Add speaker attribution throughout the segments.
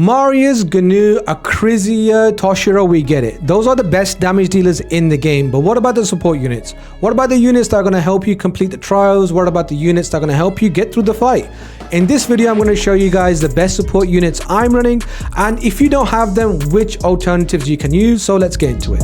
Speaker 1: Marius, Gnu, Akrizia, Toshiro, we get it. Those are the best damage dealers in the game. But what about the support units? What about the units that are going to help you complete the trials? What about the units that are going to help you get through the fight? In this video, I'm going to show you guys the best support units I'm running, and if you don't have them, which alternatives you can use. So let's get into it.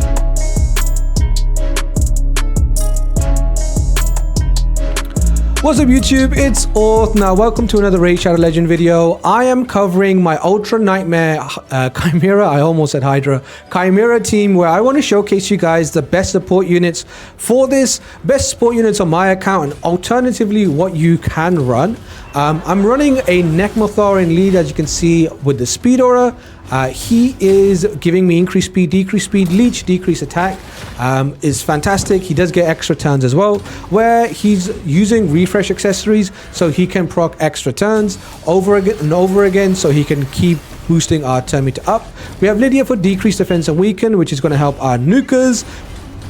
Speaker 1: What's up YouTube, it's Orth. Now welcome to another Raid Shadow Legend video. I am covering my Ultra Nightmare Chimera, I almost said Hydra, Chimera team, where I want to showcase you guys the best support units for this, best support units on my account, and alternatively what you can run. I'm running a Nekmothaar in lead, as you can see, with the speed aura. He is giving me increased speed, decreased speed, leech, decreased attack. Is fantastic. He does get extra turns as well, where he's using refresh accessories so he can proc extra turns over again and over again, so he can keep boosting our turn meter up. We have Lydia for decreased defense and weaken, which is going to help our nukers.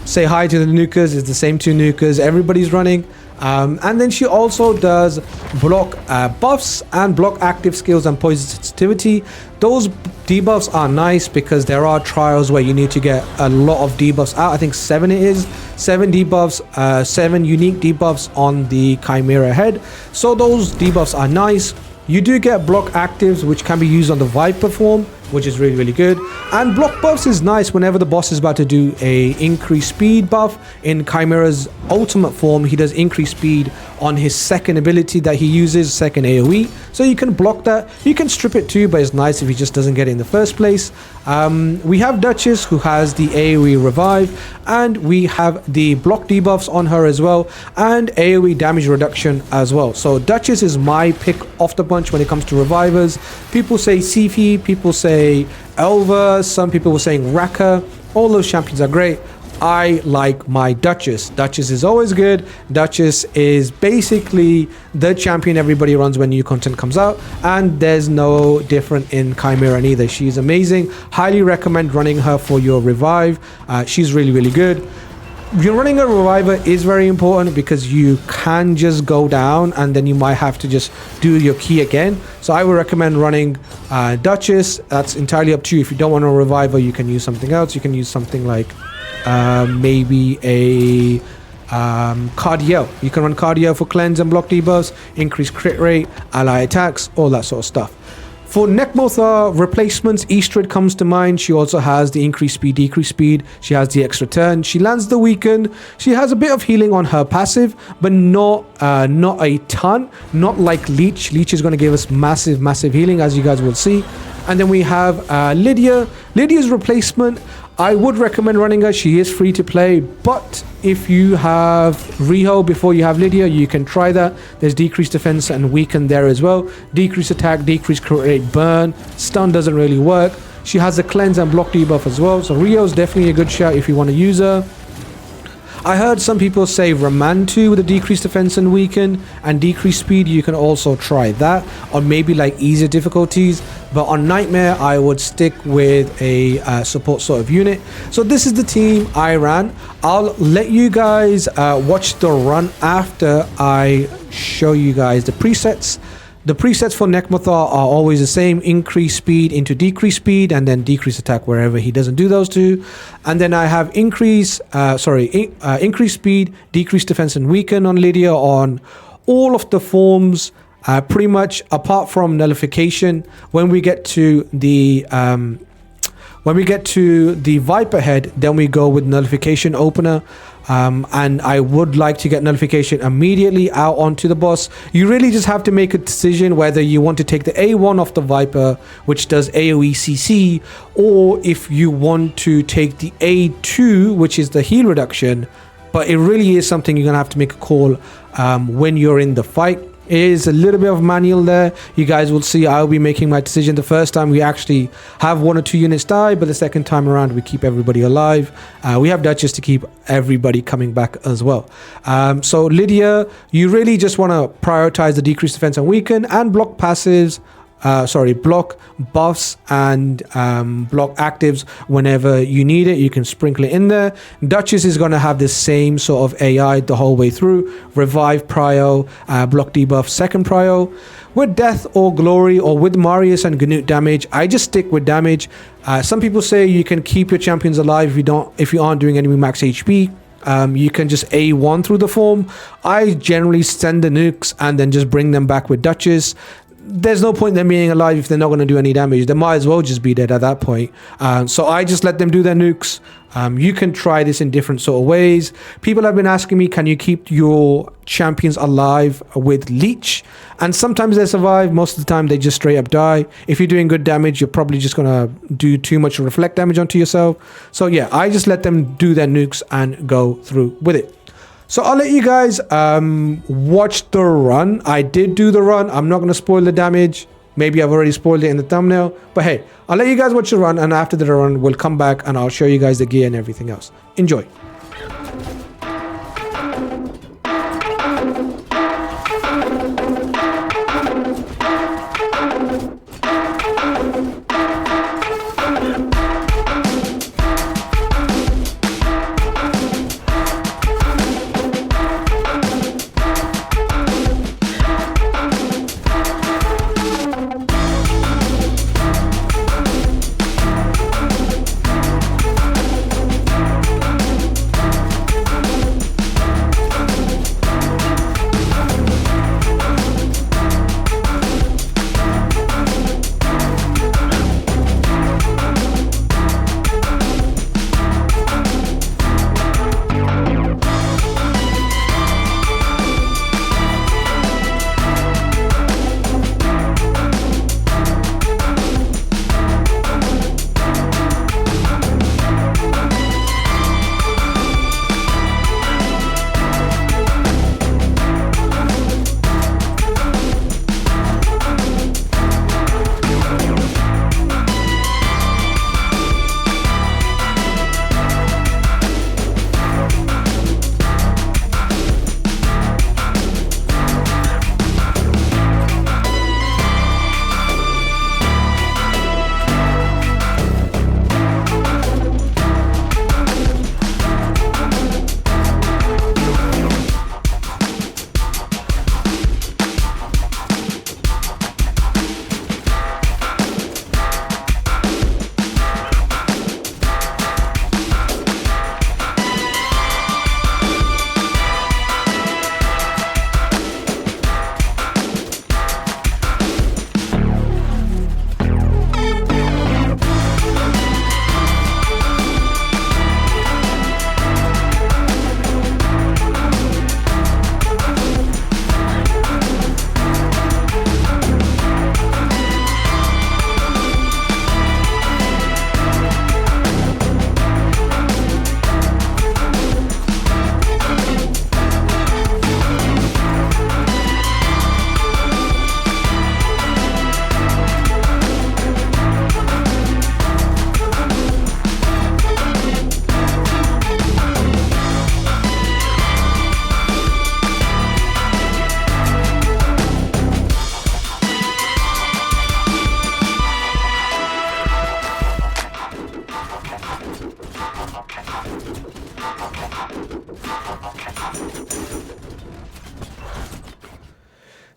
Speaker 1: Say hi to the nukers. It's the same two nukers everybody's running. And then she also does block buffs and block active skills and poison sensitivity. Those debuffs are nice because there are trials where you need to get a lot of debuffs out. I think 7 it is, 7 debuffs, 7 unique debuffs on the Chimera head. So those debuffs are nice. You do get block actives, which can be used on the Viper form, which is really good. And block buffs is nice whenever the boss is about to do a increased speed buff. In Chimera's ultimate form, he does increased speed on his second ability that he uses, second AoE. So you can block that. You can strip it too, but it's nice if he just doesn't get it in the first place. We have Duchess, who has the AoE revive, and we have the block debuffs on her as well, and AoE damage reduction as well. So Duchess is my pick off the bunch when it comes to revivers. People say Sifi, people say Elva, some people were saying Raka. All those champions are great. I like my Duchess. Duchess is always good. Duchess is basically the champion everybody runs when new content comes out, and there's no different in Chimera neither. She's amazing. Highly recommend running her for your revive. She's really good. You're running a reviver is very important because you can just go down and then you might have to just do your key again. So I would recommend running Duchess. That's entirely up to you. If you don't want a reviver, you can use something else. You can use something like maybe a Cardio. You can run Cardio for cleanse and block debuffs, increase crit rate, ally attacks, all that sort of stuff. For Nekmothaar replacements, Eostrid comes to mind. She also has the increased speed, decreased speed. She has the extra turn. She lands the weaken. She has a bit of healing on her passive, but not a ton. Not like Leech. Leech is going to give us massive healing, as you guys will see. And then we have Lydia. Lydia's replacement, I would recommend running her. She is free to play, but if you have Riho before you have Lydia, you can try that. There's decreased defense and weaken there as well. Decreased attack, decreased crit rate, burn. Stun doesn't really work. She has a cleanse and block debuff as well. So Riho's definitely a good shout if you want to use her. I heard some people say Ramantu with a decreased defense and weaken and decreased speed. You can also try that on maybe like easier difficulties. But on Nightmare, I would stick with a support sort of unit. So this is the team I ran. I'll let you guys watch the run after I show you guys the presets. The presets for Nekmothaar are always the same: increase speed into decrease speed, and then decrease attack wherever he doesn't do those two. And then I have increase speed, decrease defense and weaken on Lydia on all of the forms, pretty much apart from nullification. When we get to the Viper head, then we go with nullification opener. And I would like to get nullification immediately out onto the boss. You really just have to make a decision whether you want to take the A1 off the Viper, which does AoE CC, or if you want to take the A2, which is the heal reduction. But it really is something you're gonna have to make a call when you're in the fight. It is a little bit of manual there. You guys will see I'll be making my decision. The first time we actually have 1 or 2 units die, but the second time around we keep everybody alive. We have Duchess to keep everybody coming back as well. So Lydia, you really just want to prioritize the decreased defense and weaken and block passives block buffs and block actives whenever you need it. You can sprinkle it in there. Duchess is going to have the same sort of AI the whole way through. Revive prio, block debuff second prio. With death or glory, or with Marius and Gnut damage, I just stick with damage. Some people say you can keep your champions alive if you aren't doing any max HP. You can just A1 through the form. I generally send the nukes and then just bring them back with Duchess. There's no point in them being alive if they're not going to do any damage. They might as well just be dead at that point. So I just let them do their nukes. You can try this in different sort of ways. People have been asking me, can you keep your champions alive with leech? And sometimes they survive. Most of the time they just straight up die. If you're doing good damage, you're probably just going to do too much reflect damage onto yourself. So yeah, I just let them do their nukes and go through with it. So I'll let you guys watch the run. I did do the run. I'm not going to spoil the damage. Maybe I've already spoiled it in the thumbnail. But hey, I'll let you guys watch the run. And after the run, we'll come back and I'll show you guys the gear and everything else. Enjoy.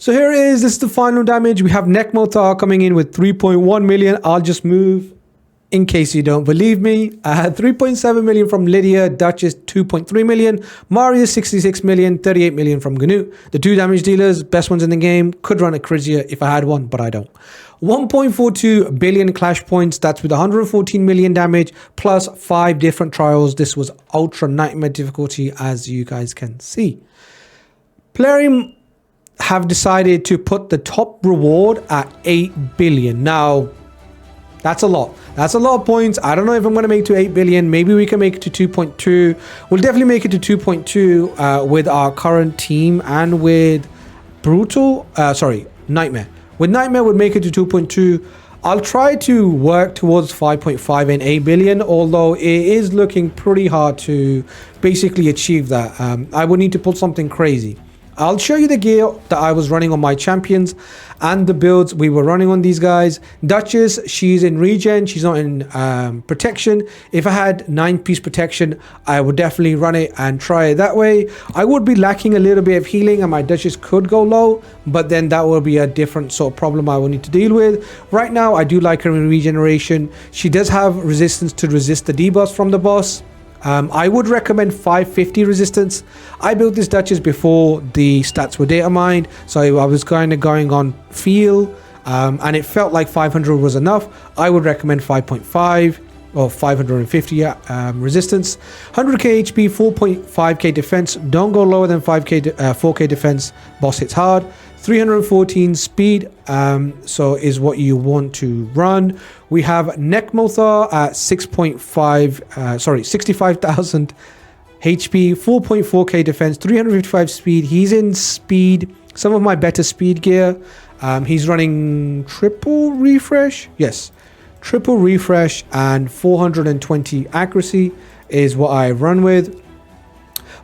Speaker 1: So here is, this is the final damage. We have Nekmothaar coming in with 3.1 million. I'll just move in case you don't believe me. I had 3.7 million from Lydia, Duchess 2.3 million, Marius 66 million, 38 million from Gnut. The two damage dealers, best ones in the game. Could run a Chimera if I had one, but I don't. 1.42 billion clash points. That's with 114 million damage plus 5 different trials. This was ultra nightmare difficulty, as you guys can see. Plarium have decided to put the top reward at 8 billion. Now, that's a lot. That's a lot of points. I don't know if I'm going to make it to 8 billion. Maybe we can make it to 2.2. We'll definitely make it to 2.2 with our current team and with Nightmare. With Nightmare, we'll make it to 2.2. I'll try to work towards 5.5 and 8 billion, although it is looking pretty hard to basically achieve that. I would need to pull something crazy. I'll show you the gear that I was running on my champions and the builds we were running on these guys. Duchess, she's in regen, she's not in protection. If I had 9-piece protection, I would definitely run it and try it that way. I would be lacking a little bit of healing and my Duchess could go low, but then that will be a different sort of problem I will need to deal with. Right now, I do like her in regeneration. She does have resistance to resist the debuffs from the boss. I would recommend 550 resistance. I built this Duchess before the stats were data mined, so I was kind of going on feel, and it felt like 500 was enough. I would recommend 5.5 or 550 resistance. 100k HP, 4.5k defense. Don't go lower than 4k defense. Boss hits hard. 314 speed, so is what you want to run. We have Nekmothaar at 65,000 HP, 4.4k defense, 355 speed. He's in speed, some of my better speed gear. He's running triple refresh. Yes, triple refresh and 420 accuracy is what I run with.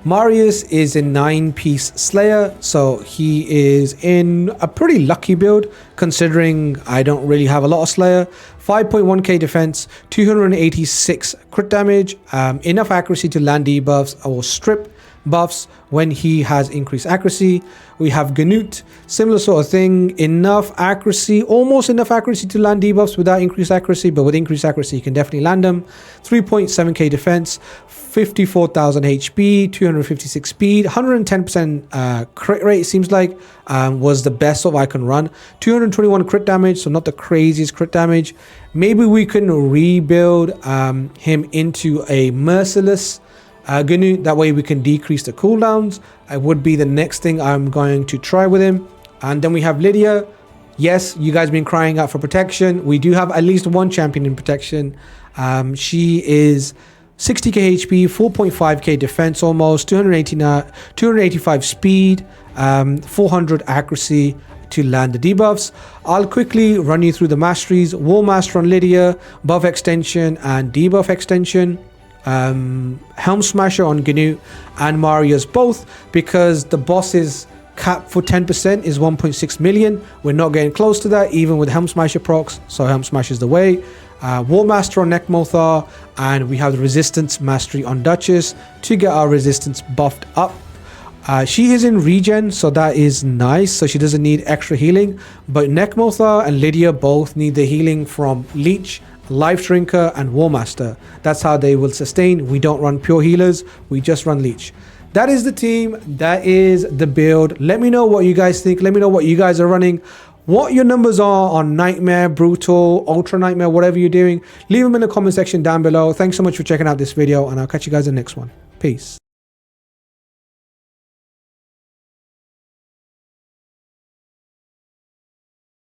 Speaker 1: Marius is in 9-piece Slayer, so he is in a pretty lucky build considering I don't really have a lot of Slayer. 5.1k defense, 286 crit damage, enough accuracy to land debuffs or strip buffs when he has increased accuracy. We have Ganut, similar sort of thing, enough accuracy, almost enough accuracy to land debuffs without increased accuracy, but with increased accuracy you can definitely land them. 3.7k defense, 54,000 HP, 256 speed, 110% crit rate, it seems like, was the best of I can run. 221 crit damage, so not the craziest crit damage. Maybe we can rebuild him into a merciless Ganut, that way we can decrease the cooldowns. It would be the next thing I'm going to try with him. And then we have Lydia. Yes, you guys been crying out for protection. We do have at least one champion in protection. She is 60k HP, 4.5k defense almost, 285 speed, 400 accuracy to land the debuffs. I'll quickly run you through the masteries. War Master on Lydia, buff extension and debuff extension. Helm Smasher on Ganut and Marius both, because the boss's cap for 10% is 1.6 million. We're not getting close to that even with Helm Smasher procs, so Helm Smasher is the way. War Master on Nekmothaar, and we have the resistance mastery on Duchess to get our resistance buffed up. She is in regen, so that is nice, so she doesn't need extra healing, but Nekmothaar and Lydia both need the healing from Leech, Life Drinker and War Master. That's how they will sustain. We don't run pure healers, we just run Leech. That is the team, that is the build. Let me know what you guys think. Let me know what you guys are running, what your numbers are on Nightmare, Brutal, Ultra Nightmare, whatever you're doing. Leave them in the comment section down below. Thanks so much for checking out this video, and I'll catch you guys in the next one. Peace.